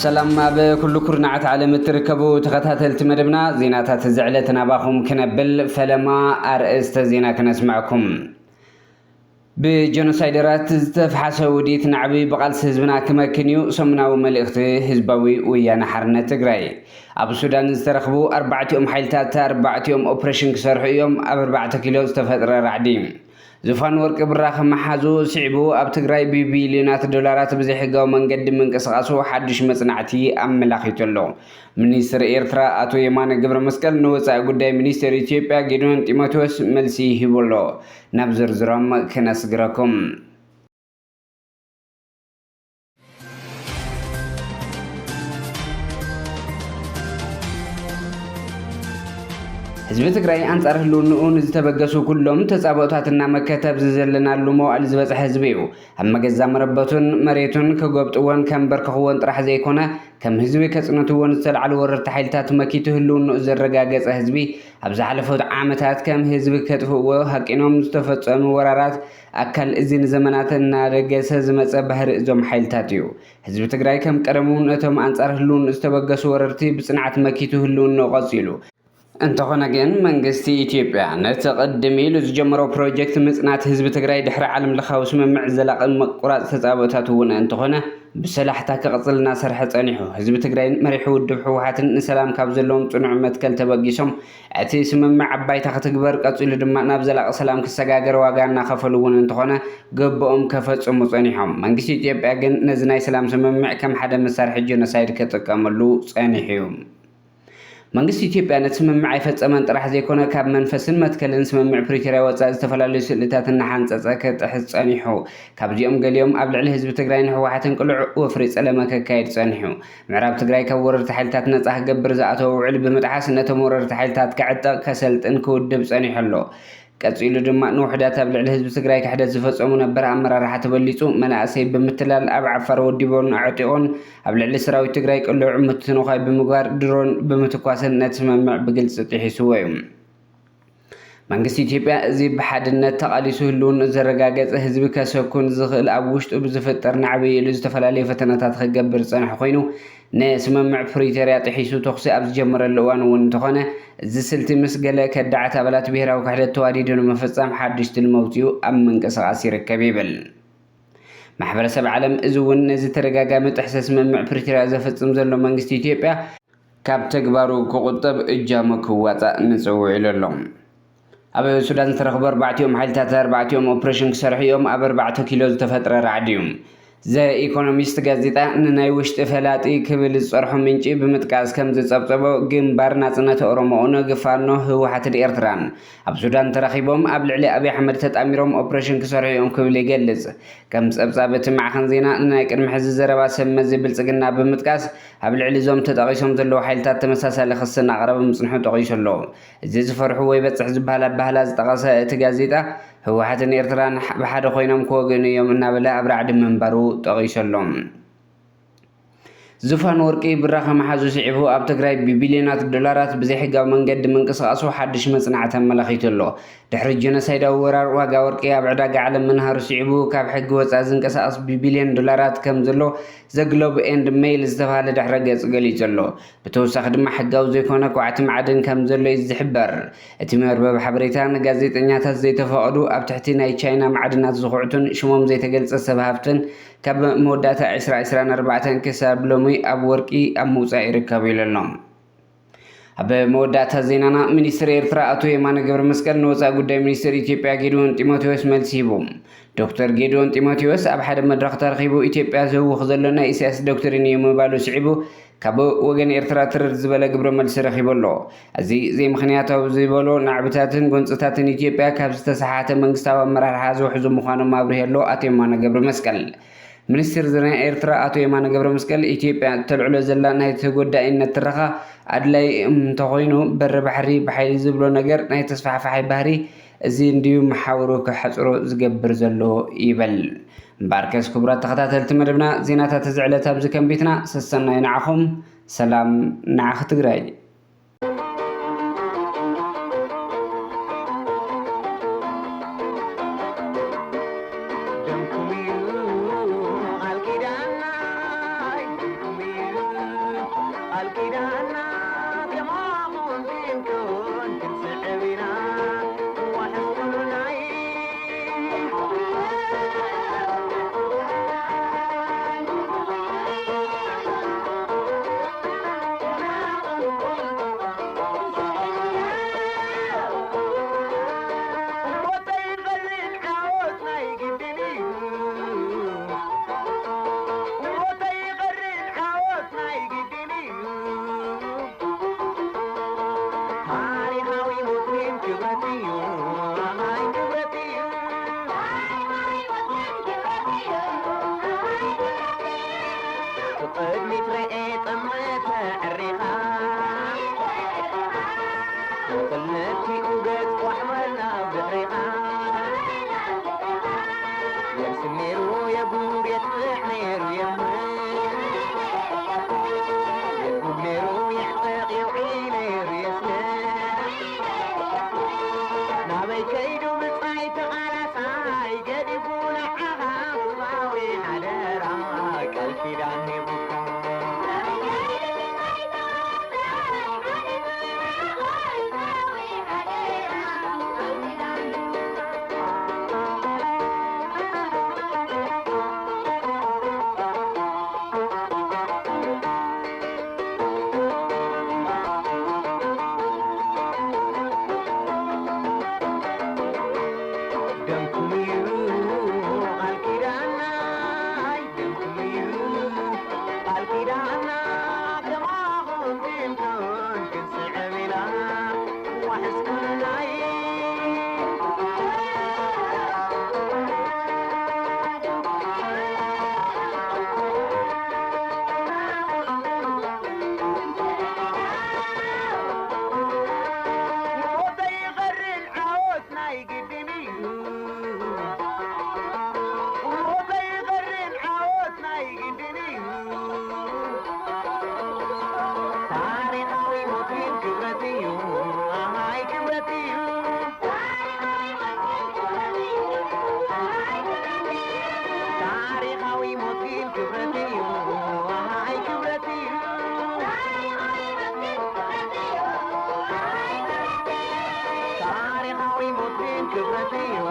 سلام بكل كرنعة على متركبو تختاتل تمدبنا زينات زعلتنا باخم كنبل فلما أرئست زينا كنسمعكم بجنوسايدرات تفحص وديت نعبي بقال سهزبنا كما كنيو سمناو ملئخت هزباوي ويانا حرنا تقراي أبو السودان استرخبو 4 يوم حيلتات 4 يوم أوبريشن كسرح يوم 4 كيلو استفتر رعديم زفان ورق براخ محازو سعبو أب تقراي ببليونات دولارات بزي حقاو منقد من قصقاسو حدش مصنعتي أم ملاخيتو اللو منيستر إيرترا أتو يمان قبر مسكال نوصا قداي منيستر إثيوبيا جدون تيموتوس ملسي هيبولو نبزر زرام كنسقركم حزب تግራይ አንጻር ህልውንኡን ዝተበገሱ ኩሎም ተጻብኦታትና መከተብ ዝዘለናሉ መዋዕል ዝበጽሐ ህዝቢ እዩ ኣብ መገዛ መረበቱን መሬቱን ከጎብጥዎን ከንበርክኽዎን ጥራሕ ዘይኮነ ከም ህዝቢ ከጽነትዎን ዝተልዓሉ ወረርቲ ሓይልታት መኪቱ ህልውንኡ ዘረጋገጸ ህዝቢ ኣብ ዝሓለፉት ዓመታት ከም ህዝቢ ከጥፍእዎ ሃቂኖም ዝተፈጸሙ ወራራት ኣካል እዚ ንዘመናት እናደገሰ ዝመጸ ባህሪ እዞም ሓይልታት እዩ ህዝቢ ትግራይ ከም ቀደሙን እቶም አንጻር ህልውንኡ ዝተበገሱ ወረርቲ ብጽንዓት መኪቱ ህልውንኡ ቀጺሉ انتخونا جن منجستي إثيوبيا نتقدم إلى جمرو بروجكت مصنعت حزب تግራይ ድሕሪ ዓለም ለኻዊ ስምምዕ ዘላቒ መቁራጽ ተጻብኦታት እውን እንተኾነ ብሰላሕታ ከቕጽልና ሰርሐ ጸኒሑ ህዝቢ ትግራይ መሪሑ ውድብ ሕወሓትን ንሰላም ካብ ዘለዎም ጽኑዕ መትከል ተበጊሶም እቲ ስምምዕ ዓባይታ ክትግበር ቀጺሉ ድማ ናብ ዘላቒ ሰላም ክሰጋገር ዋጋ እናኸፈሉ እውን እንተኾነ ገቦኦም ከፈጽሙ ጸኒሖም መንግስቲ ኢትዮጵያ ግን ነዚ ናይ ሰላም ስምምዕ ከም ሓደ መሳርሒ ጀኖሳይድ ከጥቀመሉ ጸኒሑ እዩ መንግስት ኢትዮጵያ ነስምምዕ አይፈጸመን ጥራሕ ዘይኮነ ካብ መንፈስን መትከልን ስምምዕ ፕሪቶሪያ ወጻኢ ዝተፈላለዩ ስእልታትን ሓንጸጸ ከጥሕጽ ጸኒሑ ካብዚኦም ገሊኦም ኣብ ልዕሊ ህዝቢ ትግራይ ንሕወሓትን ቅልዕ ወፍሪ ጸለመ ከካይድ ጸኒሑ ምዕራብ ትግራይ ካብ ወረርቲ ሓይልታት ነጻ ክገብር ዝኣተወ ውዕል ብምጥሓስ ነቶም ወረርቲ ሓይልታት ክዕጠቕ ከሰልጥን ክውድብ ጸኒሑ ኣሎ ቀጺሉ ድማ ንውሕዳት ኣብ ልዕሊ ህዝቢ ትግራይ ክሕደት ዝፈጸሙ ነበር ኣመራርሓ ተበሊጹ መናእሰይ ብምትላል ኣብ ዓፋር ወዲቦን ኣዕጢቖን ኣብ ልዕሊ ሰራዊት ትግራይ ቅልዕ ምትንኻይ ብምግባር ድሮን ብምትኳስን ነቲ ስምምዕ ብግልፂ ጥሒስዎ እዩ መንግስቲ ኢትዮጵያ እዚ ብሓድነት ተቓሊሱ ህልውንኡ ዘረጋገጸ ህዝቢ ከሰኩን ዝኽእል ኣብ ውሽጡ ብዝፍጠር ናዕበይ ኢሉ ዝተፈላለዩ ፈተናታት ክገብር ጸንሐ ኮይኑ ነስምምዕ ፕሪቶሪያ ጥሒሱ ተኽሲ ኣብ ዝጀመረሉ እዋን እውን እንተኾነ እዚ ስልቲ ምስ ገለ ከዳዕት ኣባላት ብሄራዊ ክሕደት ተዋዲዱ ንምፍጻም ሓድሽ ትልሚ ኣውፂኡ ኣብ ምንቅስቓስ ይርከብ ይብል ማሕበረሰብ ዓለም እዚ እውን ነዚ ተደጋጋሚ ጥሕሰ ስምምዕ ፕሪቶሪያ ዘፈጽም ዘሎ መንግስቲ ኢትዮጵያ ካብ ተግባሩ ክቁጠብ እጃሙ ክዋጻእ ንጽውዕ ኢሉ ኣሎ ኣብ ሱዳን ዝተረኽቡ 4 يوم ሓይልታት 4 يوم ኦፕሬሽን ክሰርሑ እዮም ኣብ 4 ኪሎ ዝተፈጥረ ራዕዲ እዩ ዘ ኢኮኖሚስት ጋዜጣ ንናይ ውሽጢ ፈላጢ ክብል ዝጸርሑ ምንጪ ብምጥቃስ ከም ዝጸብጸቦ ግንባር ናጽነት ኦሮሞ ግፋኖ ህወሓትን ኤርትራን ኣብ ሱዳን ተራኺቦም ኣብ ልዕሊ ኣብይ ኣሕመድ ተጣሚሮም ኦፕሬሽን ክሰርሑ እዮም ክብል ይገልጽ ከም ጸብጻበት ማዕኸን ዜና ንናይ ቅድሚ ሕዚ ዘረባ ሰመዚ ብልጽግና ብምጥቃስ ኣብ ልዕሊ ዞም ተጠቒሶም ዘለዉ ሓይልታት ተመሳሳሊ ክስ እናቕረበ ምጽንሑ ጠቒሱ ኣሎ እዚ ዝፈርሑ ወይ በጽሕ ዝበሃል ኣባህላ ዝጠቐሰ እቲ ጋዜጣ ህወሓትን ኤርትራን ብሓደ ኮይኖም ክወግኑ እዮም እናበለ ኣብ ራዕዲ ምንባሩ ጠቒሱ ኣሎ زفان ورقي براخ محازو سعبو اب تግራይ ببليونات دولارات بزي حقاو منقد منقصقاسو حدش مصنعته ملخيت له دحر جنسايد ورار واغا ورقي اب عداق عالم منهار سعبو كاب حق وصا زنقصاص ببليون دولارات كم زلو ذا جلوب اند ميل زفاله دحر قص قليت له بتوسخ دما حقاو زيكونه كوعت معدن كم زلو يزحبر اتمر بحبريتان غازيطنياتات زي تفقدو اب تحتي ناي تشاينا معدنات زخوعتن شموم زي تገልጸ ሰባብትን كاب موداتا 14 كساب لومي اب ورقي اب موصا يركب يلنم اب موداتا زينانا منستر ኤርትራ አቶ የማነ ገብረ መስቀል ንወፃ ጉዳይ ሚኒስትር ኢትዮጵያ ጌዲዮን ጢሞቴዎስ መልሲቦም ዶክተር ጌዲዮን ጢሞቴዎስ ኣብ ሓደ መድረኽ ተረኺቡ ኢትዮጵያ ዘውኽ ዘለና ኢሳያስ ዶክተሪን የምባሉ ስዒቡ ካብ ወገን ኤርትራ ትርር ዝበለ ግብረ መልሲ ረኺበሎ እዚ ዘይ ምኽንያታዊ ዝበሎ ናዕብታትን ጎንፅታትን ኢትዮጵያ ካብ ዝተሰሓተ መንግስታዊ ኣመራርሓ ዝውሕዙ ምዃኖም ኣብርሄሎ አቶ የማነ ገብረ መስቀል ሚኒስትር ዘና ኤርትራ አቶ የማነ ገብረ መስቀል ኢትዮጵያ ተልዕሎ ዘላ ናይ ተጎዳኢነት ትረኻ ኣድላይ እንተኾይኑ በር ባሕሪ በሓይሊ ዝብሎ ነገር ናይ ተስፋሕፋሕ ባህሪ እዚ እንዲዩ መሓወሩ ክሕፅሮ ዝገብር ዘሎ ይበል ባርከስ ክቡራት ተኸታተልቲ መደብና ዜናታት ዝዕለት ኣብዚ ከምቢትና ሰሰናይ ንዓኹም ሰላም ንዓኽ ትግራይ كبرتي